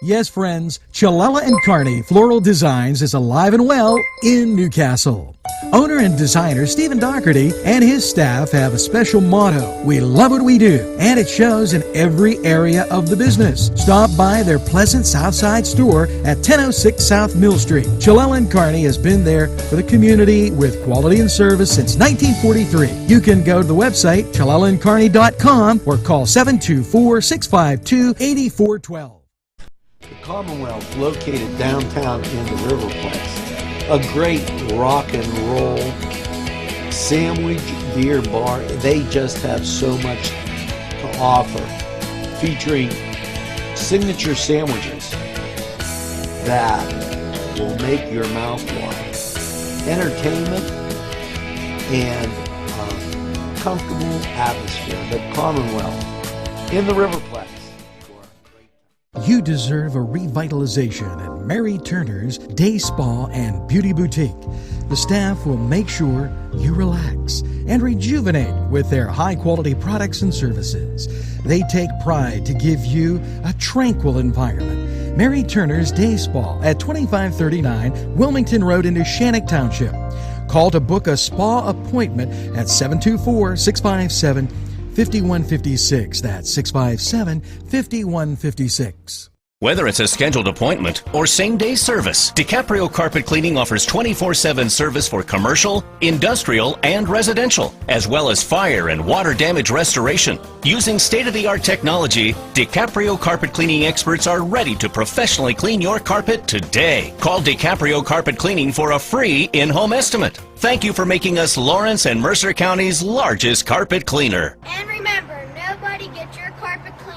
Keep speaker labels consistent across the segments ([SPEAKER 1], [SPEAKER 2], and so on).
[SPEAKER 1] Yes, friends, Chilella and Carney Floral Designs is alive and well in Newcastle. Owner and designer Stephen Doherty and his staff have a special motto: we love what we do, and it shows in every area of the business. Stop by their pleasant Southside store at 1006 South Mill Street. Chilella and Carney has been there for the community with quality and service since 1943. You can go to the website chilellaandcarney.com or call 724-652-8412.
[SPEAKER 2] The Commonwealth, located downtown in the Riverplex. A great rock and roll sandwich beer bar. They just have so much to offer, featuring signature sandwiches that will make your mouth water. Entertainment and comfortable atmosphere. The Commonwealth in the Riverplex.
[SPEAKER 1] You deserve a revitalization at Mary Turner's Day Spa and Beauty Boutique. The staff will make sure you relax and rejuvenate with their high-quality products and services. They take pride to give you a tranquil environment. Mary Turner's Day Spa at 2539 Wilmington Road in Shannock Township. Call to book a spa appointment at 724-657-5156. That's 657-5156.
[SPEAKER 3] Whether it's a scheduled appointment or same-day service, DiCaprio Carpet Cleaning offers 24/7 service for commercial, industrial, and residential, as well as fire and water damage restoration. Using state-of-the-art technology, DiCaprio Carpet Cleaning experts are ready to professionally clean your carpet today. Call DiCaprio Carpet Cleaning for a free in-home estimate. Thank you for making us Lawrence and Mercer County's largest carpet cleaner.
[SPEAKER 4] And remember, nobody gets your carpet cleaner.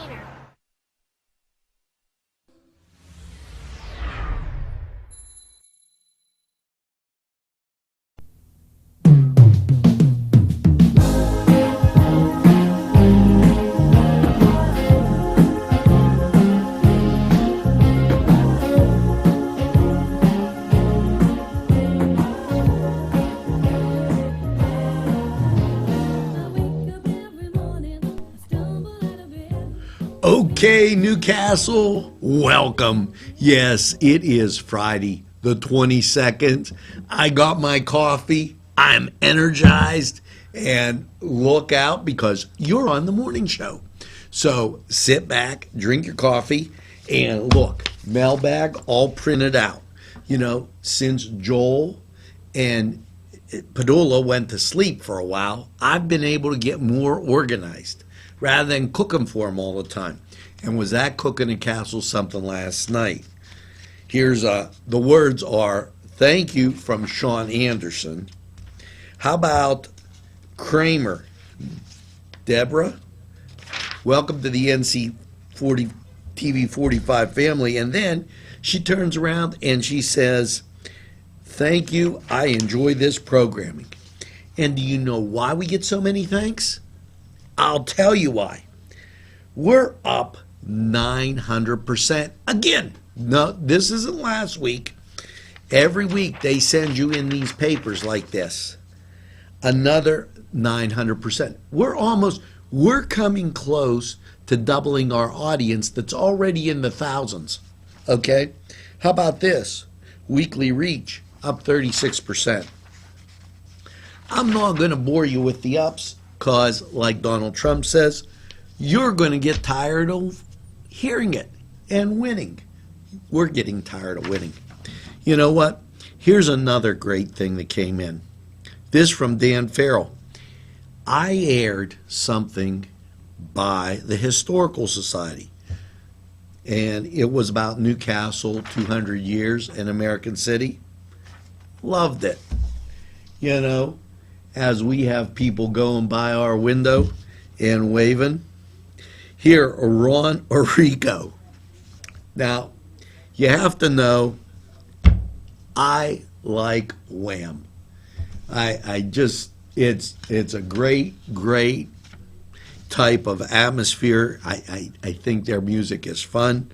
[SPEAKER 2] Okay, Newcastle, welcome. Yes, it is Friday, the 22nd. I got my coffee. I'm energized. And look out, because you're on the morning show. So sit back, drink your coffee, and look, mailbag all printed out. You know, since Joel and Padula went to sleep for a while, I've been able to get more organized, rather than cooking for them all the time. And was that cooking at Castle something last night? Here's the words are, thank you from Sean Anderson. How about Kramer? Deborah, welcome to the NCTV45 family. And then she turns around and she says, thank you, I enjoy this programming. And do you know why we get so many thanks? I'll tell you why. We're up 900% again. No, this isn't last week. Every week they send you in these papers like this. Another 900%. We're coming close to doubling our audience that's already in the thousands. Okay? How about this? Weekly reach up 36%. I'm not going to bore you with the ups, because, like Donald Trump says, you're going to get tired of hearing it and winning. We're getting tired of winning. You know what? Here's another great thing that came in. This from Dan Farrell. I aired something by the Historical Society, and it was about Newcastle, 200 years in American City. Loved it. You know, as we have people going by our window and waving. Here, Ron Orico. Now, you have to know, I like Wham. I just, it's a great type of atmosphere. I think their music is fun.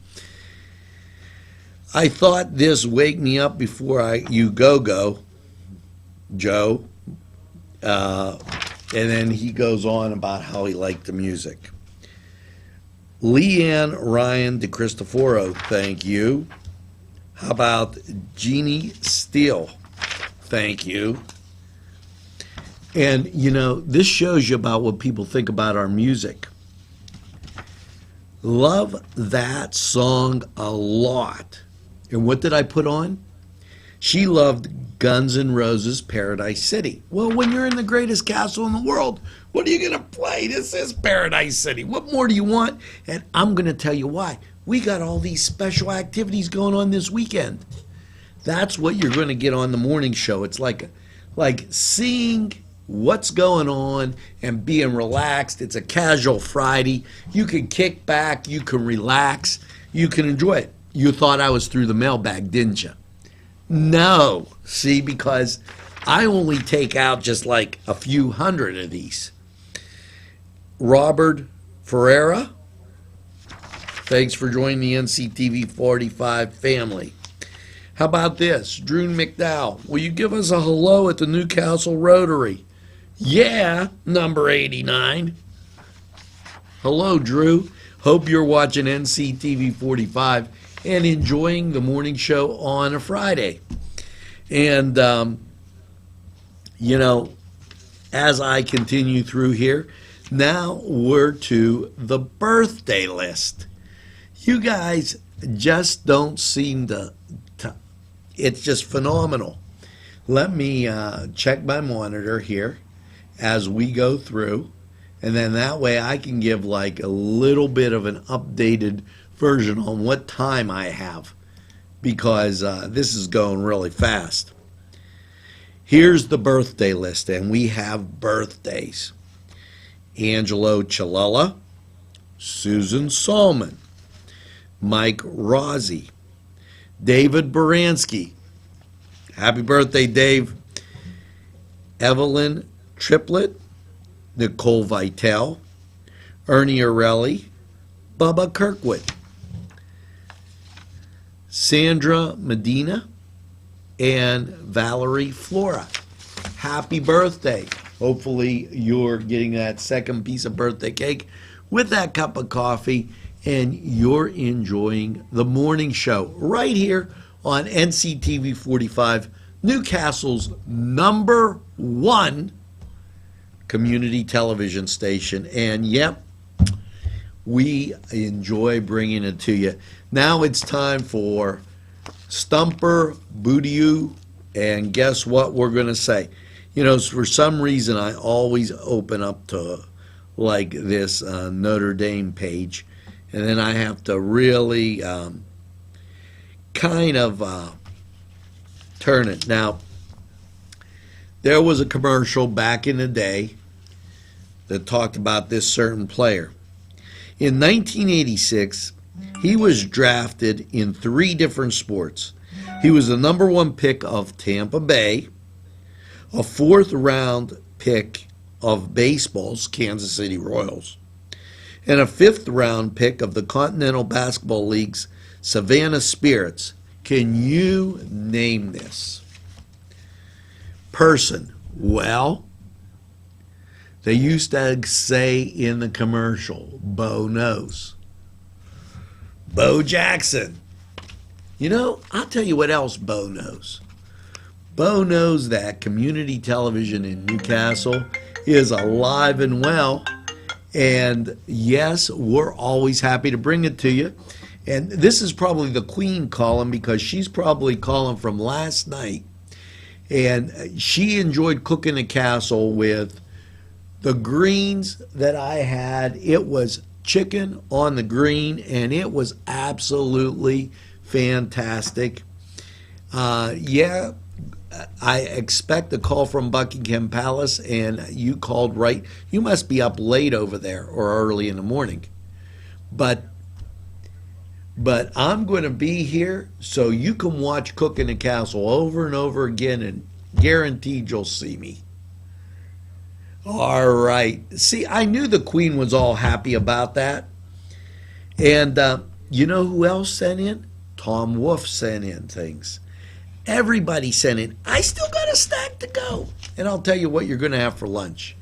[SPEAKER 2] I thought this Wake Me Up Before You Go, Joe. And then he goes on about how he liked the music. Leanne Ryan DeCristoforo, thank you. How about Jeannie Steele? Thank you. And, you know, this shows you about what people think about our music. Love that song a lot. And what did I put on? She loved Guns N' Roses' Paradise City. Well, when you're in the greatest castle in the world, what are you going to play? This is Paradise City. What more do you want? And I'm going to tell you why. We got all these special activities going on this weekend. That's what you're going to get on the morning show. It's like seeing what's going on and being relaxed. It's a casual Friday. You can kick back. You can relax. You can enjoy it. You thought I was through the mailbag, didn't you? No. See, because I only take out just like a few hundred of these. Robert Ferreira, thanks for joining the NCTV 45 family. How about this? Drew McDowell, will you give us a hello at the Newcastle Rotary? Yeah, number 89. Hello, Drew. Hope you're watching NCTV 45 and enjoying the morning show on a Friday. And, you know, as I continue through here, now we're to the birthday list. You guys just don't seem to it's just phenomenal. Let me check my monitor here as we go through, and then that way I can give like a little bit of an updated version on what time I have, because this is going really fast. Here's the birthday list, and we have birthdays. Angelo Perrotta, Susan Salmon, Mike Rossi, David Baranski. Happy birthday, Dave. Evelyn Triplett, Nicole Vitale, Ernie Orelli, Bubba Kirkwood, Sandra Medina, and Valerie Flora. Happy birthday. Hopefully you're getting that second piece of birthday cake with that cup of coffee, and you're enjoying the morning show right here on NCTV 45, Newcastle's #1 community television station. And yep, we enjoy bringing it to you. Now it's time for Stumper Boodieu, and guess what we're going to say? You know, for some reason I always open up to like this Notre Dame page, and then I have to really kind of turn it. Now, there was a commercial back in the day that talked about this certain player. In 1986, he was drafted in 3 different sports. He was the #1 pick of Tampa Bay, a 4th round pick of baseball's Kansas City Royals, and a 5th round pick of the Continental Basketball League's Savannah Spirits. Can you name this person? Well, they used to say in the commercial, Bo knows. Bo Jackson. You know, I'll tell you what else Bo knows. Bo knows that community television in Newcastle is alive and well. And yes, we're always happy to bring it to you. And this is probably the Queen calling, because she's probably calling from last night. And she enjoyed cooking the castle with the greens that I had. It was chicken on the green, and it was absolutely fantastic. Yeah, I expect a call from Buckingham Palace, and you called right. You must be up late over there or early in the morning. But I'm going to be here so you can watch Cooking the Castle over and over again, and guaranteed you'll see me. All right. See, I knew the Queen was all happy about that. And you know who else sent in? Tom Wolf sent in things. Everybody sent in. I still got a stack to go. And I'll tell you what you're going to have for lunch.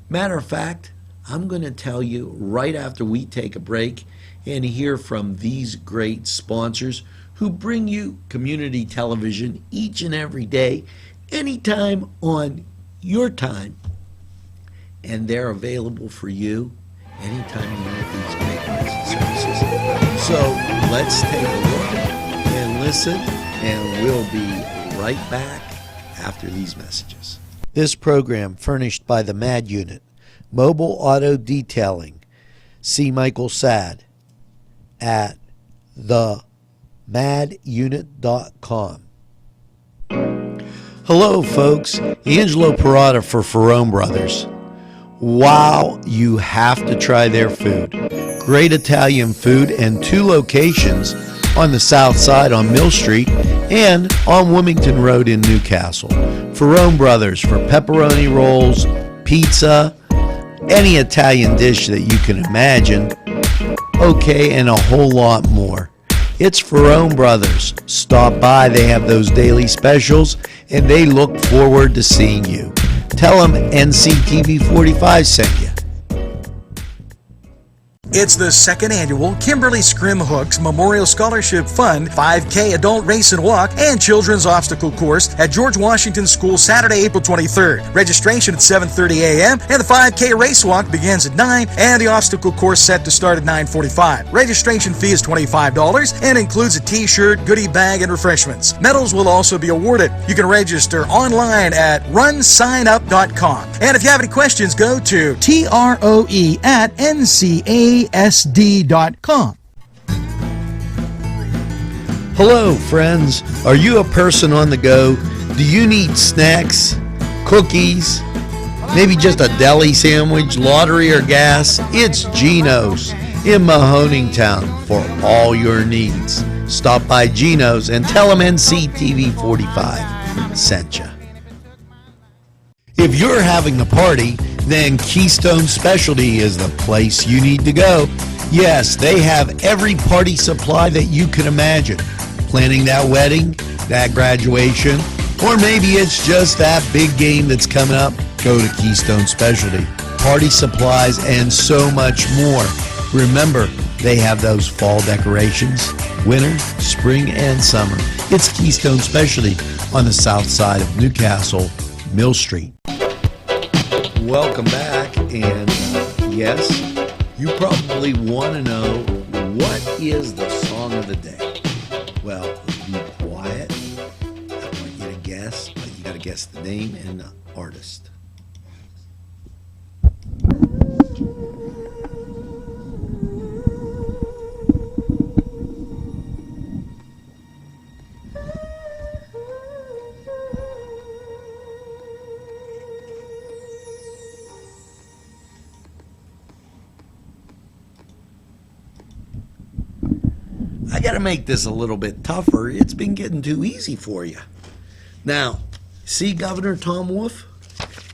[SPEAKER 2] Matter of fact, I'm going to tell you right after we take a break, and hear from these great sponsors who bring you community television each and every day, anytime on your time. And they're available for you anytime you need these great services. So let's take a look and listen, and we'll be right back after these messages. This program furnished by the MAD Unit, Mobile Auto Detailing. See Michael Sad at themadunit.com. Hello, folks. Angelo Perrotta for Ferrone Brothers. Wow, you have to try their food. Great Italian food and 2 locations on the south side on Mill Street and on Wilmington Road in Newcastle. Ferrone Brothers for pepperoni rolls, pizza, any Italian dish that you can imagine, okay, and a whole lot more. It's Ferrone Brothers. Stop by, they have those daily specials, and they look forward to seeing you. Tell them NCTV45 sent you.
[SPEAKER 1] It's the second annual Kimberly Scrim Hooks Memorial Scholarship Fund 5K Adult Race and Walk and Children's Obstacle Course at George Washington School Saturday, April 23rd. Registration at 7:30 a.m. and the 5K race walk begins at 9 and the obstacle course set to start at 9:45. Registration fee is $25 and includes a t-shirt, goodie bag, and refreshments. Medals will also be awarded. You can register online at runsignup.com. And if you have any questions, go to troe@ncasd.com.
[SPEAKER 2] Hello, friends. Are you a person on the go? Do you need snacks, cookies, maybe just a deli sandwich, lottery, or gas? It's Gino's in Mahoningtown for all your needs. Stop by Gino's and tell them NCTV45 sent you. If you're having a party, then Keystone Specialty is the place you need to go. Yes, they have every party supply that you can imagine. Planning that wedding, that graduation, or maybe it's just that big game that's coming up, go to Keystone Specialty. Party supplies and so much more. Remember, they have those fall decorations, winter, spring, and summer. It's Keystone Specialty on the south side of Newcastle, Mill Street. Welcome back, and yes, you probably want to know, what is the song of the day? Well, be quiet. I want you to guess, but you got to guess the name and the artist. I got to make this a little bit tougher. It's been getting too easy for you. Now, see Governor Tom Wolf?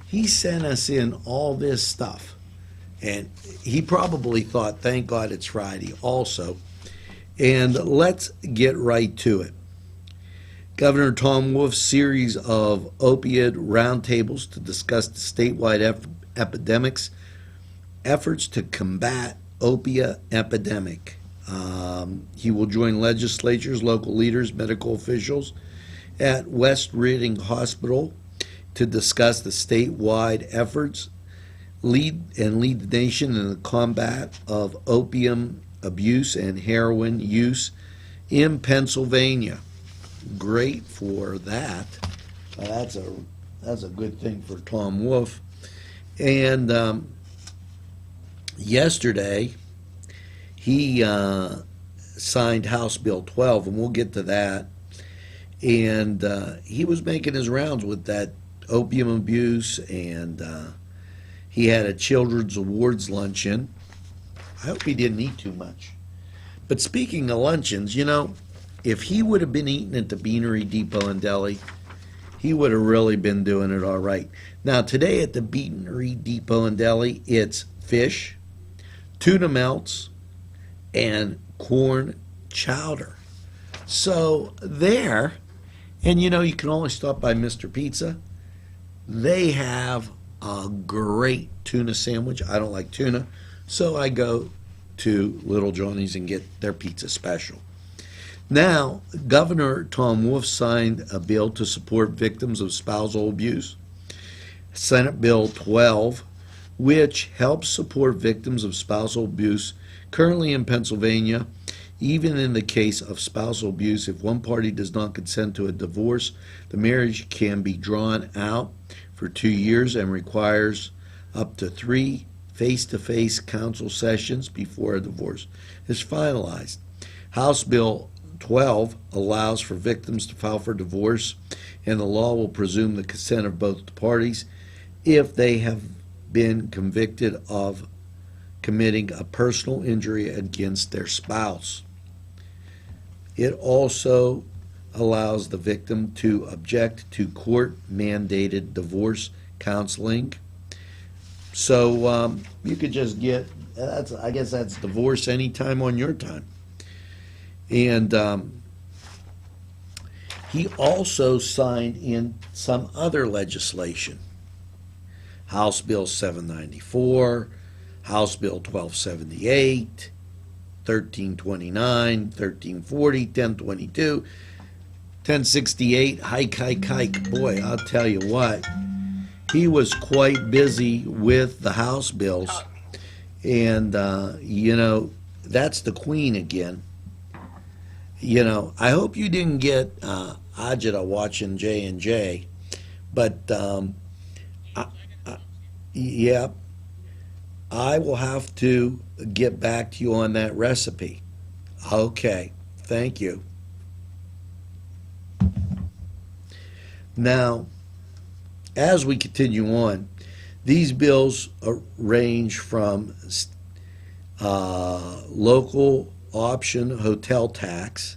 [SPEAKER 2] He sent us in all this stuff. And he probably thought, thank God it's Friday also. And let's get right to it. Governor Tom Wolf's series of opioid roundtables to discuss the statewide epidemics, efforts to combat opiate epidemic. He will join legislatures, local leaders, medical officials at West Reading Hospital to discuss the statewide efforts, lead the nation in the combat of opium abuse and heroin use in Pennsylvania. Great for that. That's a good thing for Tom Wolf. And yesterday, he signed House Bill 12, and we'll get to that. And he was making his rounds with that opium abuse, and he had a children's awards luncheon. I hope he didn't eat too much. But speaking of luncheons, you know, if he would have been eating at the Beanery Depot and Deli, he would have really been doing it all right. Now, today at the Beanery Depot and Deli, it's fish, tuna melts, and corn chowder. So there, and you know, you can always stop by Mr. Pizza. They have a great tuna sandwich. I don't like tuna, so I go to Little Johnny's and get their pizza special. Now, Governor Tom Wolf signed a bill to support victims of spousal abuse, Senate Bill 12, which helps support victims of spousal abuse currently in Pennsylvania. Even in the case of spousal abuse, if one party does not consent to a divorce, the marriage can be drawn out for 2 years and requires up to 3 face-to-face counsel sessions before a divorce is finalized. House Bill 12 allows for victims to file for divorce, and the law will presume the consent of both the parties if they have been convicted of committing a personal injury against their spouse. It also allows the victim to object to court-mandated divorce counseling. So you could just get, I guess that's divorce anytime on your time. And he also signed in some other legislation. House Bill 794, House Bill 1278, 1329, 1340, 1022, 1068, hike. Boy, I'll tell you what, he was quite busy with the House bills. And, that's the Queen again. I hope you didn't get Ajita watching J&J, but, yeah, I will have to get back to you on that recipe. Okay, thank you. Now, as we continue on, these bills range from local option hotel tax,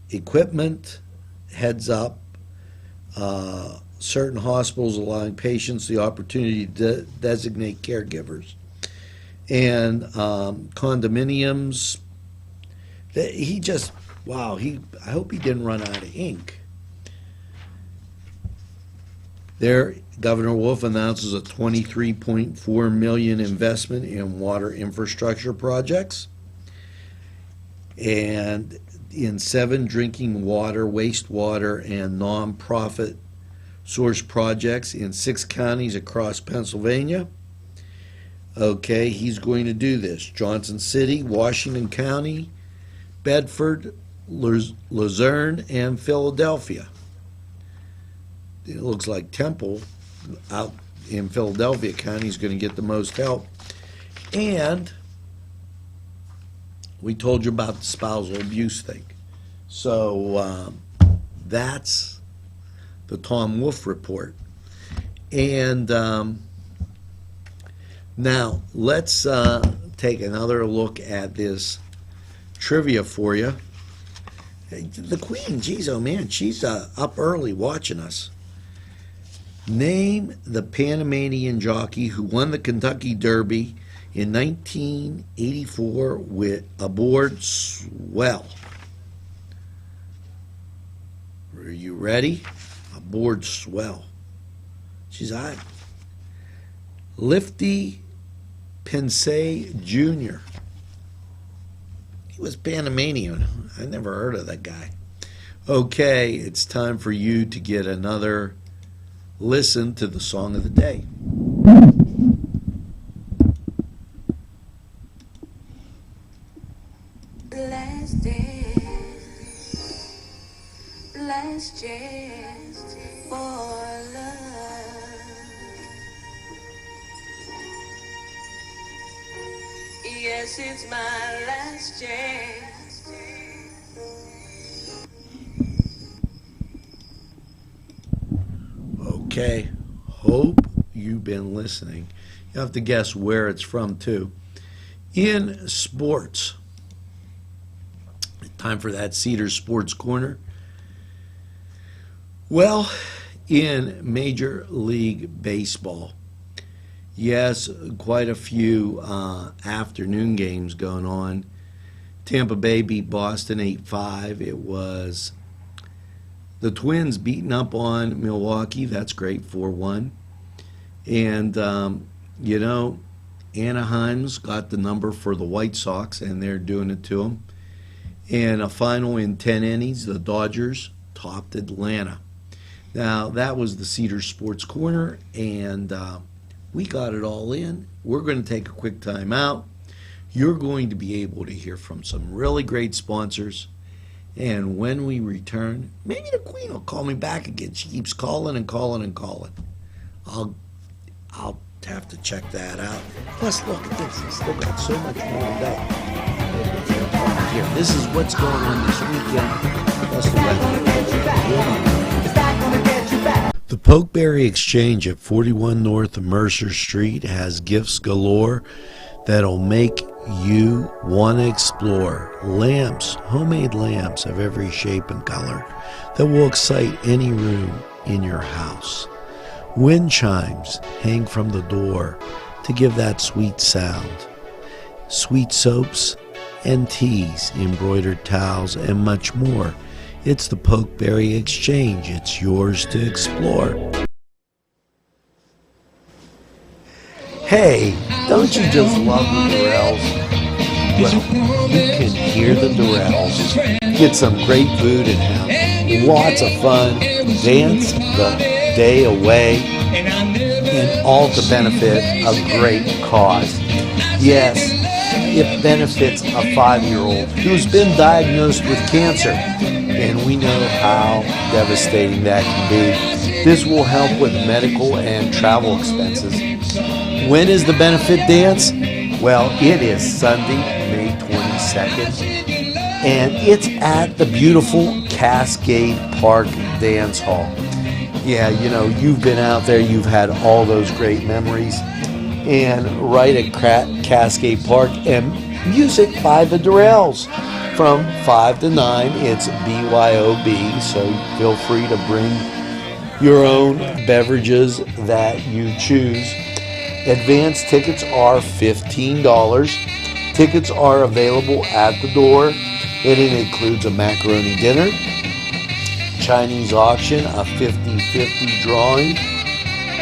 [SPEAKER 2] equipment heads up, certain hospitals allowing patients the opportunity to designate caregivers, and condominiums. I hope he didn't run out of ink. There, Governor Wolf announces a $23.4 million investment in water infrastructure projects and in 7 drinking water, wastewater, and nonprofit source projects in 6 counties across Pennsylvania. Okay, he's going to do this. Johnson City, Washington County, Bedford, Luzerne, and Philadelphia. It looks like Temple out in Philadelphia County is going to get the most help. And we told you about the spousal abuse thing. So that's the Tom Wolf report. And now let's take another look at this trivia for you. The Queen, geez, oh man, she's up early watching us. Name the Panamanian jockey who won the Kentucky Derby in 1984 with aboard Swell. Are you ready? Aboard Swell. She's hot. Lifty Pensay Jr. He was Panamanian. I never heard of that guy. Okay, it's time for you to get another listen to the song of the day.
[SPEAKER 5] Last chance for love. Yes, it's my last chance.
[SPEAKER 2] Okay, hope you've been listening. You have to guess where it's from, too. In sports, time for that Cedars Sports Corner. Well, in Major League Baseball, yes, quite a few afternoon games going on. Tampa Bay beat Boston 8-5. It was the Twins beating up on Milwaukee. That's great, 4-1. And, Anaheim's got the number for the White Sox, and they're doing it to them. And a final in 10 innings, the Dodgers topped Atlanta. Now, that was the Cedar Sports Corner, and we got it all in. We're going to take a quick time out. You're going to be able to hear from some really great sponsors. And when we return, maybe the Queen will call me back again. She keeps calling and calling and calling. I'll have to check that out. Plus, look at this. It's still got so much more to go. Here, this is what's going on this weekend. Plus the weather. The Pokeberry Exchange at 41 North Mercer Street has gifts galore that'll make you want to explore. Lamps, homemade lamps of every shape and color that will excite any room in your house. Wind chimes hang from the door to give that sweet sound. Sweet soaps and teas, embroidered towels, and much more. It's the Pokeberry Exchange. It's yours to explore. Hey, don't you just love the Durrells? Well, you can hear the Durrells, get some great food and have lots of fun, dance the day away, and all to benefit a great cause. Yes, it benefits a 5-year-old who's been diagnosed with cancer, and we know how devastating that can be. This will help with medical and travel expenses. When is the benefit dance? Well, it is Sunday, May 22nd, and it's at the beautiful Cascade Park Dance Hall. Yeah, you know, you've been out there, you've had all those great memories, and right at Cascade Park, and music by the Durrells. From 5 to 9, it's BYOB, so feel free to bring your own beverages that you choose. Advance tickets are $15. Tickets are available at the door, and it includes a macaroni dinner, Chinese auction, a 50-50 drawing,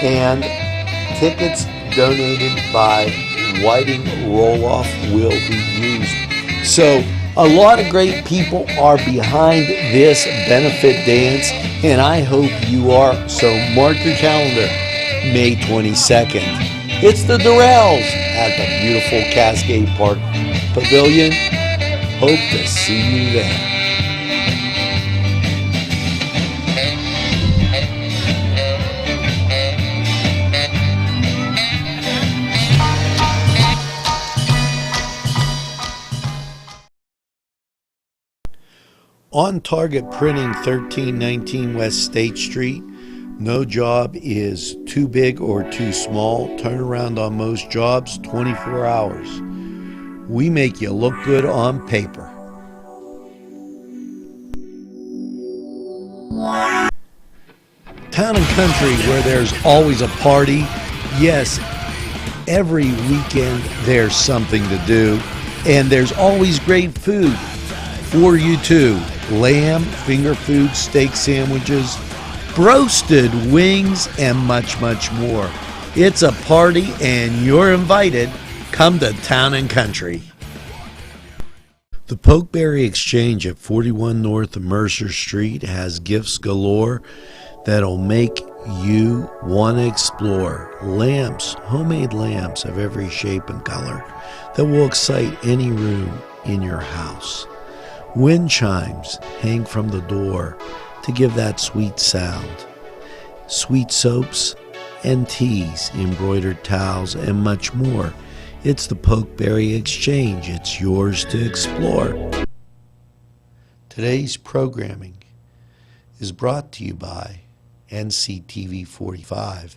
[SPEAKER 2] and tickets donated by Whiting Roloff will be used. So a lot of great people are behind this benefit dance, and I hope you are. So mark your calendar, May 22nd. It's the Durrells at the beautiful Cascade Park Pavilion. Hope to see you there. On Target Printing, 1319 West State Street. No job is too big or too small. Turnaround on most jobs, 24 hours. We make you look good on paper. Town and Country, where there's always a party. Yes, every weekend there's something to do. And there's always great food for you too. Lamb, finger food, steak sandwiches, roasted wings, and much, much more. It's a party, and you're invited. Come to Town and Country. The Pokeberry Exchange at 41 North Mercer Street has gifts galore that'll make you want to explore. Lamps, homemade lamps of every shape and color that will excite any room in your house. Wind chimes hang from the door to give that sweet sound. Sweet soaps and teas, embroidered towels, and much more. It's the Pokeberry Exchange. It's yours to explore. Today's programming is brought to you by NCTV45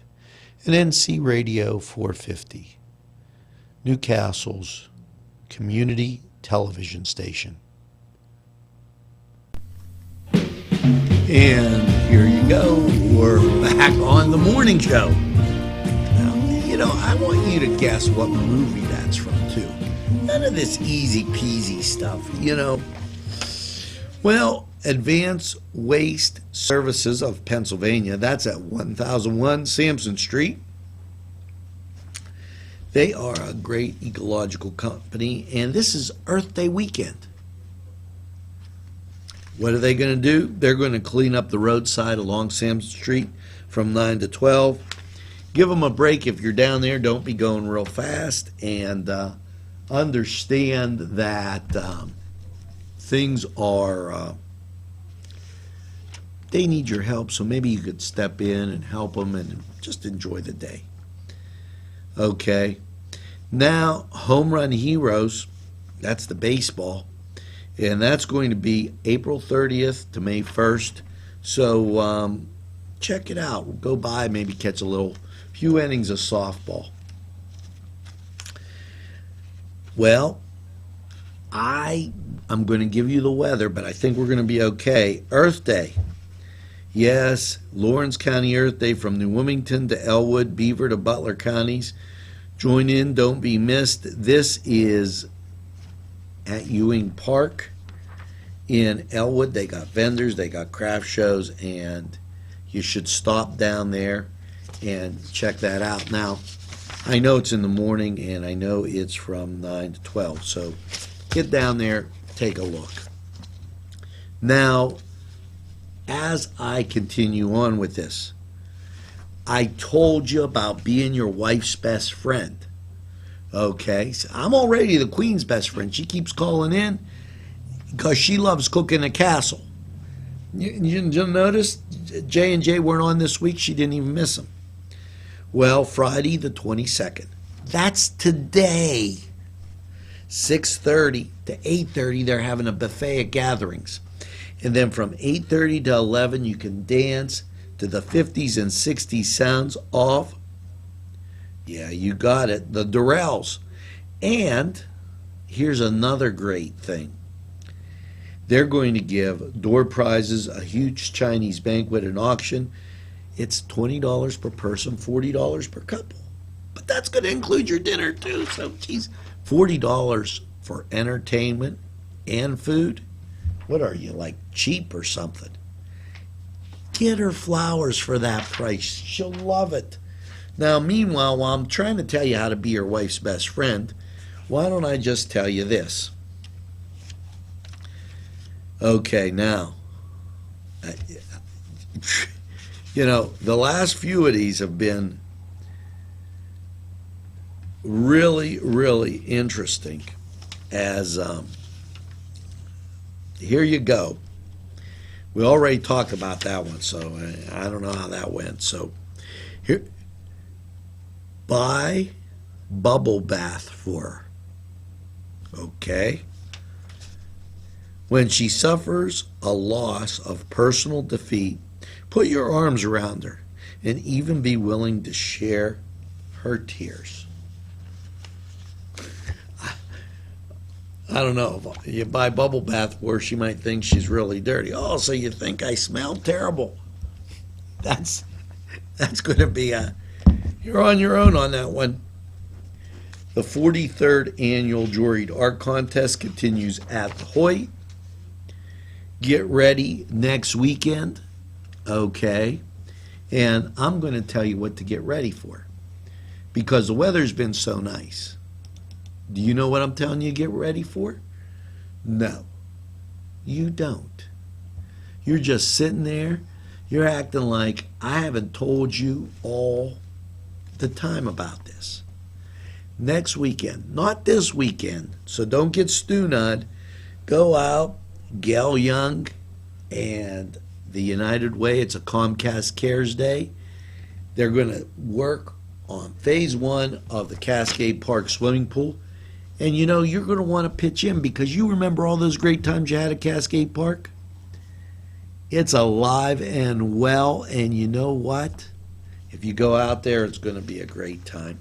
[SPEAKER 2] and NC Radio 450, Newcastle's community television station. And here you go. We're back on the morning show. Now, you know, I want you to guess what movie that's from, too. None of this easy peasy stuff, you know. Well, Advanced Waste Services of Pennsylvania, that's at 1001 Sampson Street. They are a great ecological company, and this is Earth Day weekend. What are they going to do? They're going to clean up the roadside along Samson Street from 9 to 12. Give them a break if you're down there. Don't be going real fast, and understand that things are, they need your help, so maybe you could step in and help them and just enjoy the day. Okay. Now, Home Run Heroes, that's the baseball, and that's going to be April 30th to May 1st. So check it out. Go by, maybe catch a few innings of softball. Well, I'm going to give you the weather, but I think we're going to be okay. Earth Day. Yes, Lawrence County Earth Day from New Wilmington to Elwood, Beaver to Butler counties. Join in, don't be missed. This is at Ewing Park in Elwood. They got vendors, they got craft shows, and you should stop down there and check that out. Now, I know it's in the morning, and I know it's from 9 to 12, so get down there, take a look. Now, as I continue on with this, I told you about being your wife's best friend. Okay, so I'm already the Queen's best friend. She keeps calling in because she loves cooking a castle. You notice J&J weren't on this week. She didn't even miss them. Well, Friday the 22nd. That's today. 6:30 to 8:30, they're having a buffet at Gatherings. And then from 8:30 to 11, you can dance to the 50s and 60s sounds of, yeah, you got it, the Durrells. And here's another great thing. They're going to give door prizes, a huge Chinese banquet and auction. It's $20 per person, $40 per couple. But that's going to include your dinner too. So, geez, $40 for entertainment and food. What are you, like cheap or something? Get her flowers for that price. She'll love it. Now, meanwhile, while I'm trying to tell you how to be your wife's best friend, why don't I just tell you this? Okay, now, you know, the last few of these have been really, really interesting. As here you go. We already talked about that one, so I don't know how that went. So here, buy bubble bath for her. Okay? When she suffers a loss of personal defeat, put your arms around her and even be willing to share her tears. I don't know. You buy bubble bath for her, she might think she's really dirty. Oh, so you think I smell terrible? That's going to be you're on your own on that one. The 43rd annual Juried Art Contest continues at the Hoyt. Get ready next weekend, okay? And I'm going to tell you what to get ready for because the weather's been so nice. Do you know what I'm telling you to get ready for? No, you don't. You're just sitting there. You're acting like I haven't told you all the time about this. Next weekend, not this weekend, so don't get stew-nod. Go out, Gail Young and the United Way. It's a Comcast Cares Day. They're going to work on phase 1 of the Cascade Park swimming pool. And you know, you're going to want to pitch in because you remember all those great times you had at Cascade Park? It's alive and well, and you know what? If you go out there, it's going to be a great time.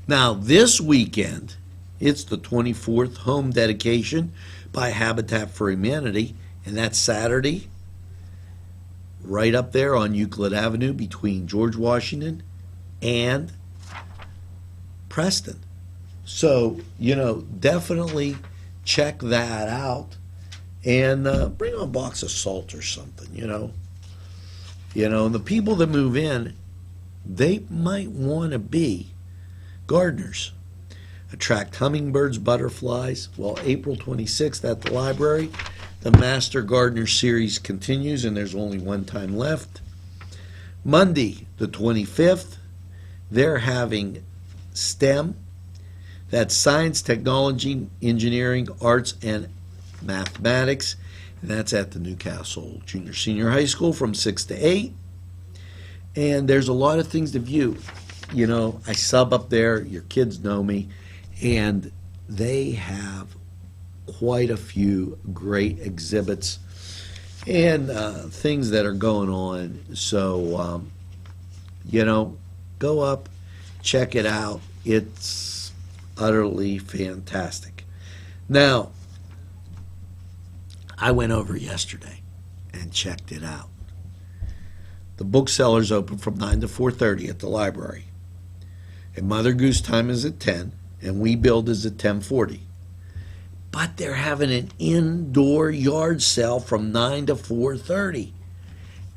[SPEAKER 2] Now, this weekend, it's the 24th home dedication by Habitat for Humanity, and that's Saturday, right up there on Euclid Avenue between George Washington and Preston. So, you know, definitely check that out and bring a box of salt or something, you know. You know, and the people that move in, they might want to be gardeners. Attract hummingbirds, butterflies. Well, April 26th at the library, the Master Gardener series continues, and there's only one time left. Monday, the 25th, they're having STEM. That's science, technology, engineering, arts, and mathematics. And that's at the Newcastle Junior Senior High School from 6 to 8. And there's a lot of things to view. You know, I sub up there. Your kids know me. And they have quite a few great exhibits and things that are going on. So, you know, go up, check it out. It's utterly fantastic. Now, I went over yesterday and checked it out. The bookseller's open from 9 to 4:30 at the library. And Mother Goose time is at 10, and We Build is at 10:40. But they're having an indoor yard sale from 9 to 4:30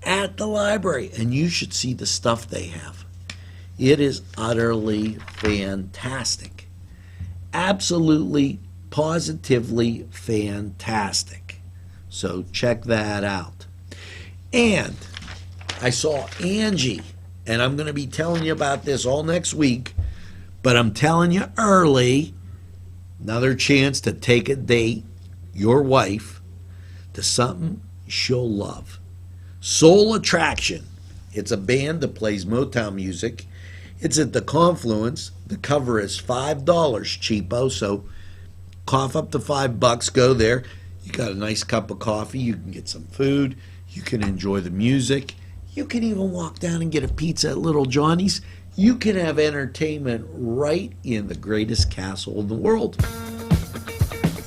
[SPEAKER 2] at the library, and you should see the stuff they have. It is utterly fantastic. Absolutely, positively fantastic. So check that out. And I saw Angie, and I'm going to be telling you about this all next week, but I'm telling you early, another chance to take a date, your wife, to something she'll love. Soul Attraction. It's a band that plays Motown music. It's at the Confluence. The cover is $5, cheapo, so cough up to $5, go there. You got a nice cup of coffee, you can get some food, you can enjoy the music, you can even walk down and get a pizza at Little Johnny's. You can have entertainment right in the greatest castle in the world.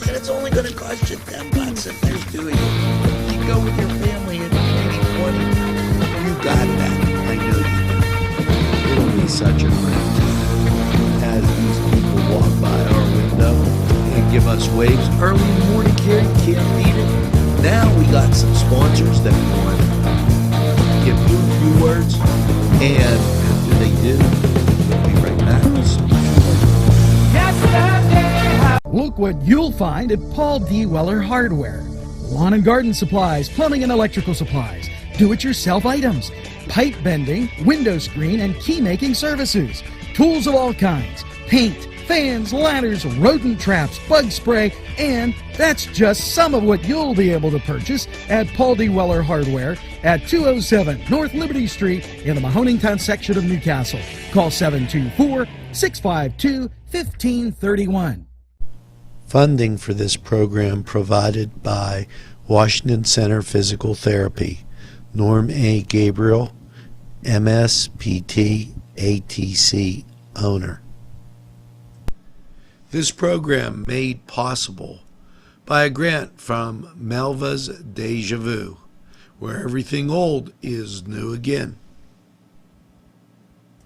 [SPEAKER 2] And it's only going to cost you $10 if there's two of you. You go with your family and maybe 20. You got that. I know you do. It'll be such a great time as these people walk by our window and give us waves early in the morning. Here, you can't beat it. Now we got some sponsors that we want to give you a few words, and after they do, we'll be right back with some more.
[SPEAKER 1] Look what you'll find at Paul D. Weller Hardware. Lawn and garden supplies, plumbing and electrical supplies, do-it-yourself items, pipe bending, window screen, and key making services, tools of all kinds, paint, fans, ladders, rodent traps, bug spray, and that's just some of what you'll be able to purchase at Paul D. Weller Hardware at 207 North Liberty Street in the Mahoningtown section of Newcastle. Call 724-652-1531.
[SPEAKER 2] Funding for this program provided by Washington Center Physical Therapy, Norm A. Gabriel, MSPT, ATC owner. This program made possible by a grant from Melva's Deja Vu, where everything old is new again.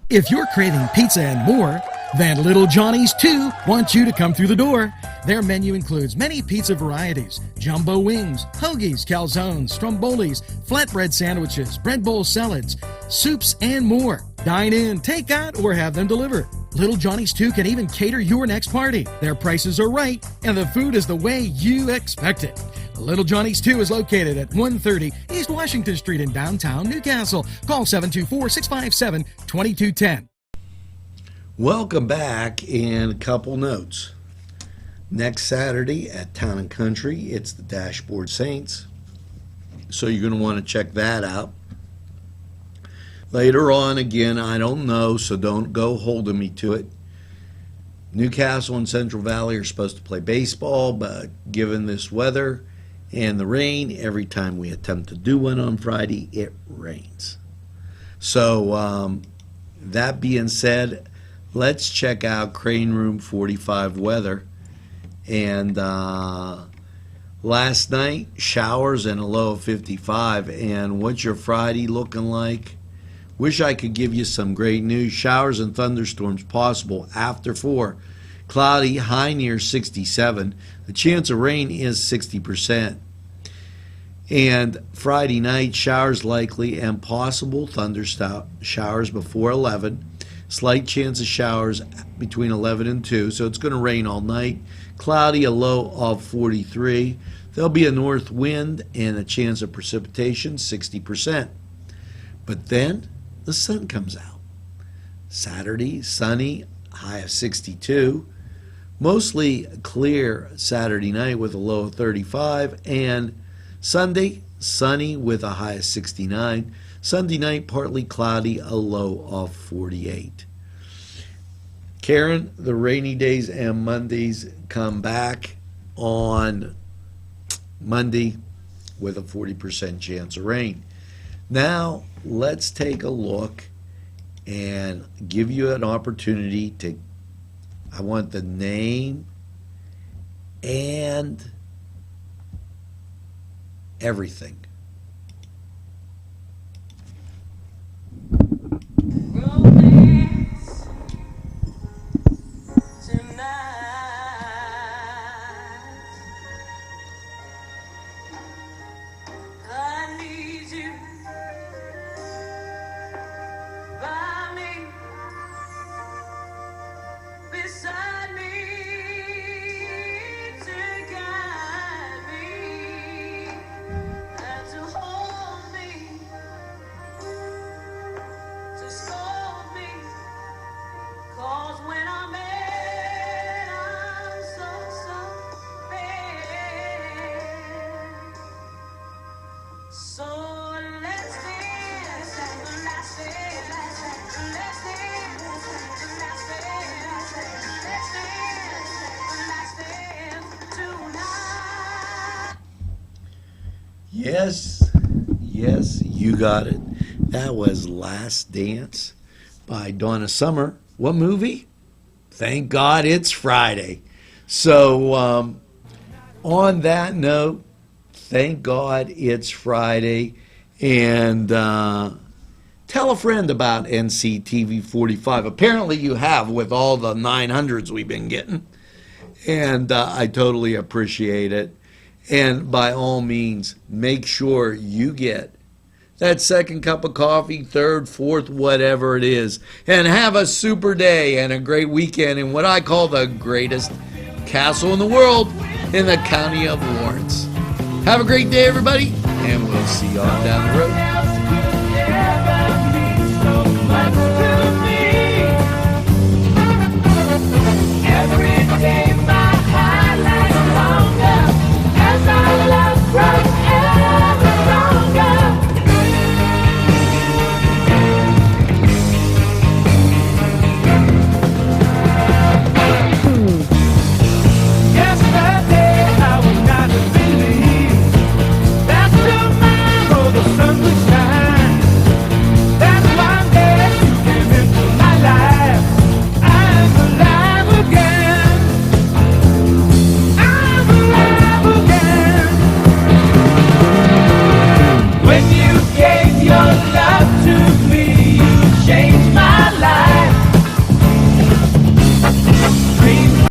[SPEAKER 1] If you're craving pizza and more, then Little Johnny's 2 wants you to come through the door. Their menu includes many pizza varieties, jumbo wings, hoagies, calzones, strombolis, flatbread sandwiches, bread bowl salads, soups, and more. Dine in, take out, or have them delivered. Little Johnny's 2 can even cater your next party. Their prices are right, and the food is the way you expect it. Little Johnny's 2 is located at 130 East Washington Street in downtown Newcastle. Call 724-657-2210.
[SPEAKER 2] Welcome back, and a couple notes. Next Saturday at Town and Country, it's the Dashboard Saints. So you're going to want to check that out. Later on, again, I don't know, so don't go holding me to it. Newcastle and Central Valley are supposed to play baseball, but given this weather and the rain, every time we attempt to do one on Friday, it rains. So that being said, let's check out Crane Room 45 weather. And last night, showers and a low of 55. And what's your Friday looking like? Wish I could give you some great news. Showers and thunderstorms possible after 4. Cloudy, high near 67. The chance of rain is 60%. And Friday night, showers likely and possible thunder showers before 11. Slight chance of showers between 11 and 2, so it's going to rain all night. Cloudy, a low of 43. There'll be a north wind and a chance of precipitation, 60%. But then the sun comes out. Saturday, sunny, high of 62. Mostly clear Saturday night with a low of 35. And Sunday, sunny with a high of 69. Sunday night, partly cloudy, a low of 48. Karen, the rainy days and Mondays come back on Monday with a 40% chance of rain. Now, let's take a look and give you an opportunity to, I want the name and everything.
[SPEAKER 5] Romance tonight. I need you by me, beside me, to guide me and to hold me, to scold me. 'Cause when I'm mad, I'm so bad. So let's dance, let's dance, let's dance, let's dance tonight.
[SPEAKER 2] Yes, yes, you got it. That was Last Dance by Donna Summer. What movie? Thank God it's Friday. So, on that note, thank God it's Friday. And tell a friend about NCTV45. Apparently you have, with all the 900s we've been getting. And I totally appreciate it. And by all means, make sure you get that second cup of coffee, third, fourth, whatever it is. And have a super day and a great weekend in what I call the greatest castle in the world in the county of Lawrence. Have a great day, everybody, and we'll see you on down the road.